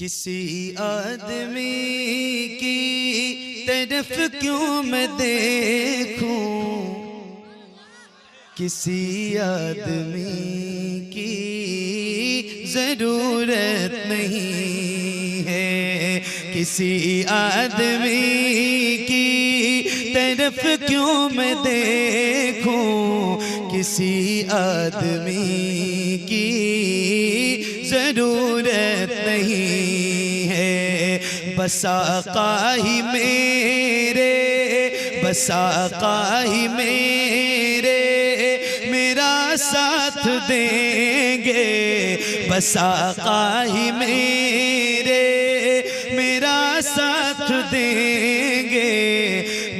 किसी आदमी की तरफ क्यों मैं देखूं, किसी आदमी की जरूरत नहीं है। किसी आदमी की तरफ क्यों मैं देखूं, किसी आदमी की जरूरत नहीं है। बस आका ही मेरे, बस आका ही मेरे मेरा साथ देंगे। बस आका ही मेरे मेरा साथ देंगे।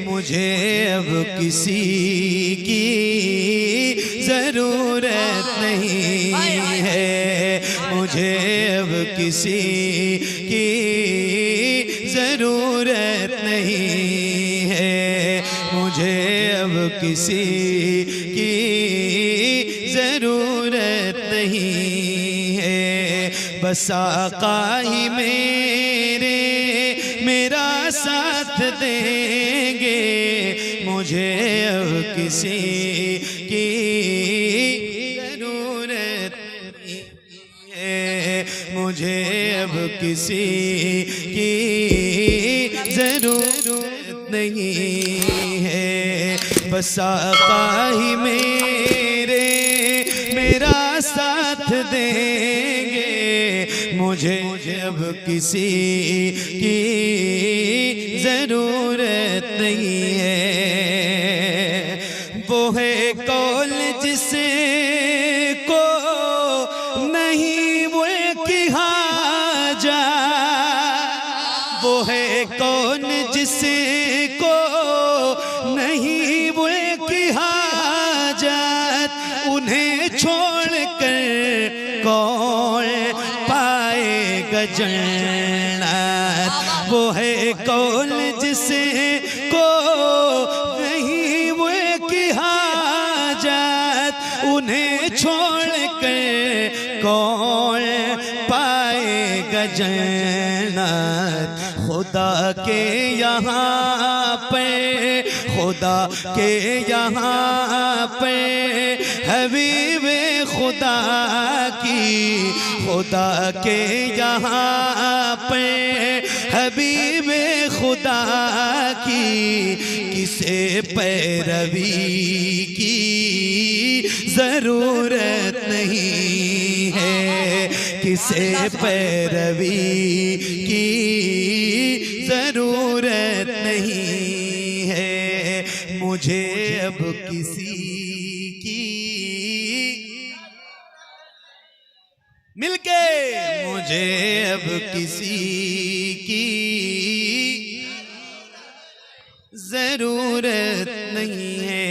मुझे अब किसी की जरूरत नहीं है, मुझे अब किसी की जरूरत नहीं है, मुझे अब किसी की जरूरत नहीं है। बस आका ही मेरे मेरा साथ देंगे। मुझे अब किसी की जरूरत नहीं है, मुझे अब किसी की जरूरत नहीं है। बस आका ही मेरे मेरा साथ देंगे। मुझे अब किसी की जरूरत नहीं है। वो है कौल जिसे को नहीं वो की हाजा, वो है कौन जिसे को नहीं वो की हाजत। उन्हें छोड़ कर कौन पाएगा जन्नत। वो है कौन जिसे को नहीं वो की हाजत। उन्हें छोड़ कर कौन पाएगा जन्नत। खुदा के यहाँ पे, खुदा के यहाँ पे हबीबे खुदा की, खुदा के यहाँ पे हबीबे खुदा की किसे पैरवी की जरूरत नहीं है, किसे पैरवी की जरूरत नहीं है। मुझे अब किसी की मिलके, मुझे अब किसी की जरूरत नहीं है।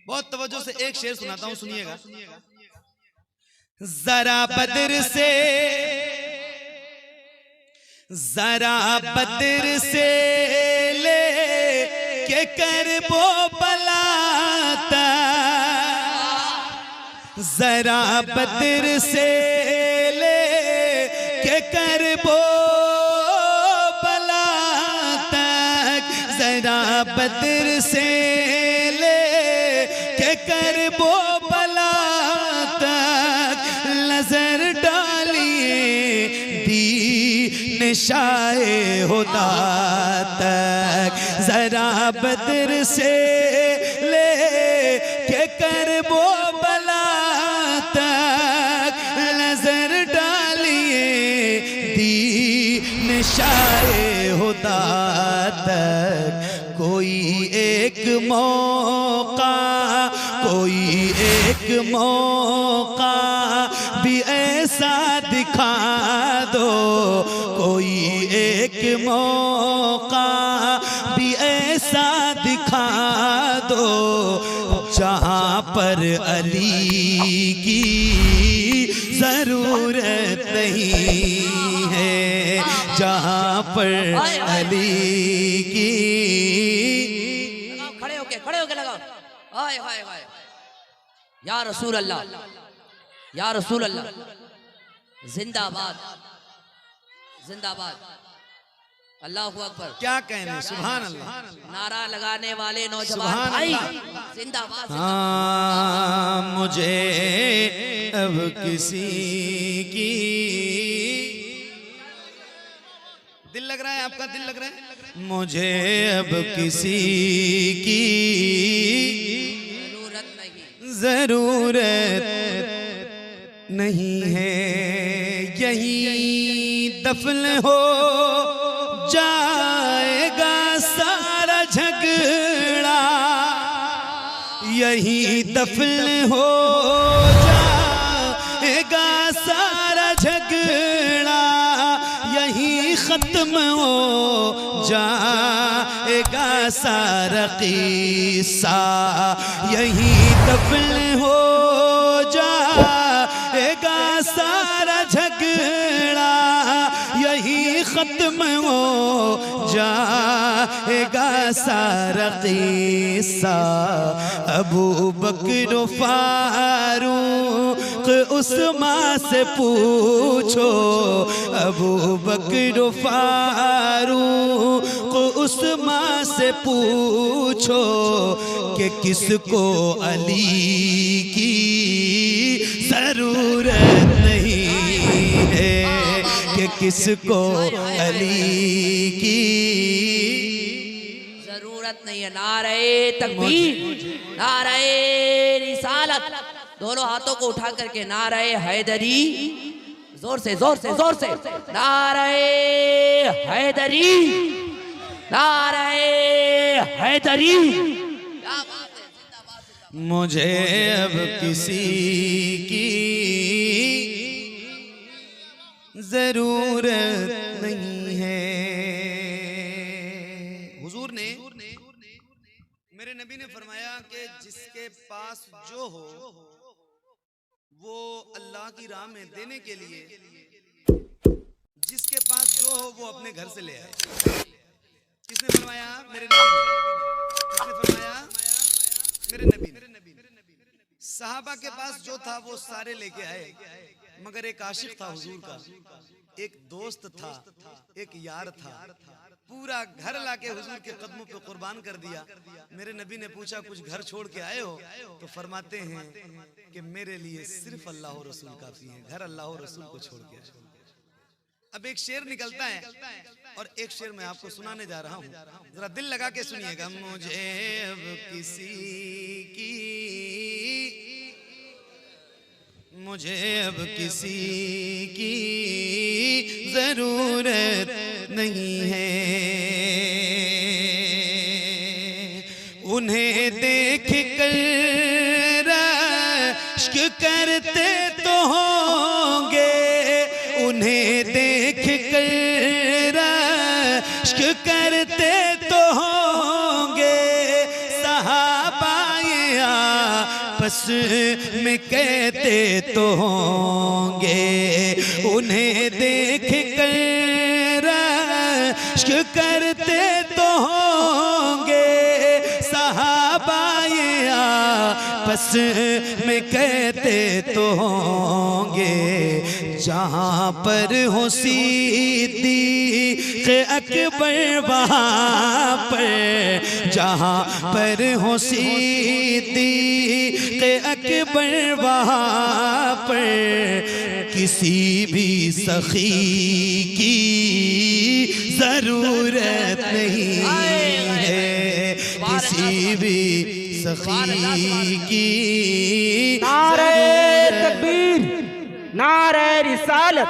बहुत तवज्जो से एक शेर सुनाता हूं, सुनिएगा। जरा बदर से, जरा बदर से ले के कर वो बलाता। जरा बदर से ले के कर वो बला तक, जरा बदर से ले के कर वो बला तक नजर डालिए दीन शाए खुदा तक। जरा बदर से ले के कर वो बला तक नजर डालिए दीन शाए खुदा तक। कोई एक मौका, कोई एक मौका भी ऐसा दिखा दो, कोई एक मौका भी ऐसा दिखा दो जहाँ पर अली की जरूरत नहीं है, जहाँ पर अली की। खड़े होके लगाओ। हाय हाय हाय, या रसूल अल्लाह, या रसूल अल्लाह। जिंदाबाद जिंदाबाद। अल्लाह अकबर। क्या कहने, सुभान अल्लाह। नारा लगाने वाले नौजवान सुभान भाई अल्लाह। जिंदाबाद। हाँ, मुझे अब किसी की दिल लग रहा है, आपका दिल लग रहा है, मुझे अब किसी की जरूरत नहीं है, यही दफन हो जाएगा सारा झगड़ा, यही दफन हो जाएगा सारा झगड़ा, यही खत्म हो जाएगा सारा किस्सा, यही दफन हो जाएगा सारा झगड़ा, यही खत्म हो जाएगा सारा किस्सा। अबू बकर फारूक उस्मान से पूछो, अबू बकर फारूक उस्मान से पूछो कि किसको अली की जरूरत नहीं है, कि किसको अली की जरूरत नहीं है। नारे तकबीर, नारे रिसालत, दोनों हाथों को उठा करके नारे हैदरी, जोर से जोर से जोर से, नारे हैदरी, नारे हैदरी। क्या बात है, जिंदाबाद। मुझे अब किसी की जरूरत नहीं है। हुजूर ने, मेरे नबी ने फरमाया कि जिसके पास जो हो वो अल्लाह की राह में देने के लिए, जिसके पास जो हो वो अपने घर से ले आए। किसने फरमाया? मेरे नबी ने। किसने फरमाया? मेरे नबी ने। सहाबा के पास जो था वो सारे लेके आए, मगर एक आशिक था हुजूर का, एक दोस्त था, एक यार था, पूरा घर लाके हुजूर के कदमों पे कुर्बान कर दिया। मेरे नबी ने पूछा कुछ घर छोड़ के आए हो? तो फरमाते हैं कि मेरे लिए सिर्फ अल्लाह और रसूल काफी है, घर अल्लाह और रसूल को छोड़ के आए। अब एक शेर निकलता है और एक शेर मैं आपको सुनाने जा रहा हूँ, जरा दिल लगा के सुनिएगा। मुझे अब किसी की, मुझे अब किसी की जरूरत नहीं है, उन्हें देख कर रश्क करते तो होंगे, उन्हें देख कर रश्क करते तो होंगे, सहाबाए आपस में कहते तो होंगे, उन्हें देख कर रश्क करते तो होंगे, सहाबाए आपस में कहते तो होंगे। जहाँ पर हो सिद्दीक़ अकबर वहाँ पर, जहाँ पर हो सिद्दीक़ अकबर वहाँ पर, किसी भी सखी की जरूरत नहीं है, किसी भी सखी की। नारे तकबीर, नारे रिसालत,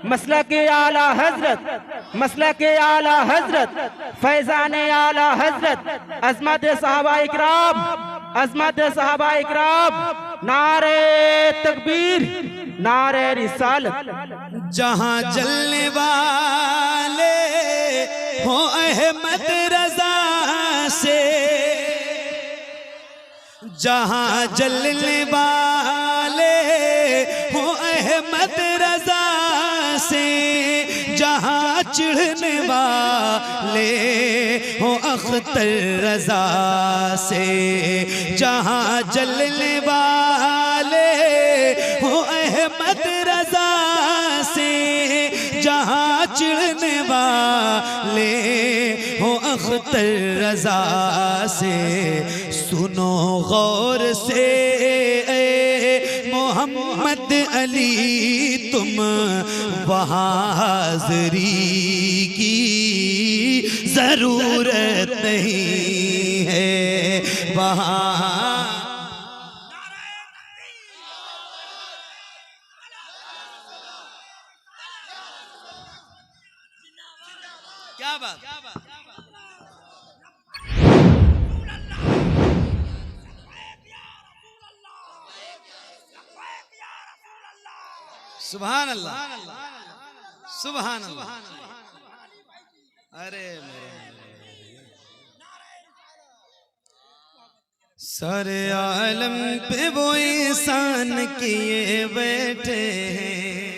मसला के आला हजरत, मसला के आला हजरत, फैजान आला हजरत, अजमत सहाबा इकराम, अजमत सहाबा इकराम। नारे तकबीर, नारे रिसालत। जहाँ जलने वाले हो अहमद रजा से, जहाँ जलने वाले हो अहमद रजा से, जहाँ चिढ़ने वाले हो अख्तर रजा से, जहाँ जलने वाले हो अहमद रजा जहां चिढ़ने वाले हो अख्तर रजा से सुनो गौर से मोहम्मद अली तुम वहाँ हाज़री की जरूरत नहीं है वहाँ। क्या बात सुभान अल्लाह सुभान अल्लाह। अरे सारे आलम पे वो एहसान किए बैठे हैं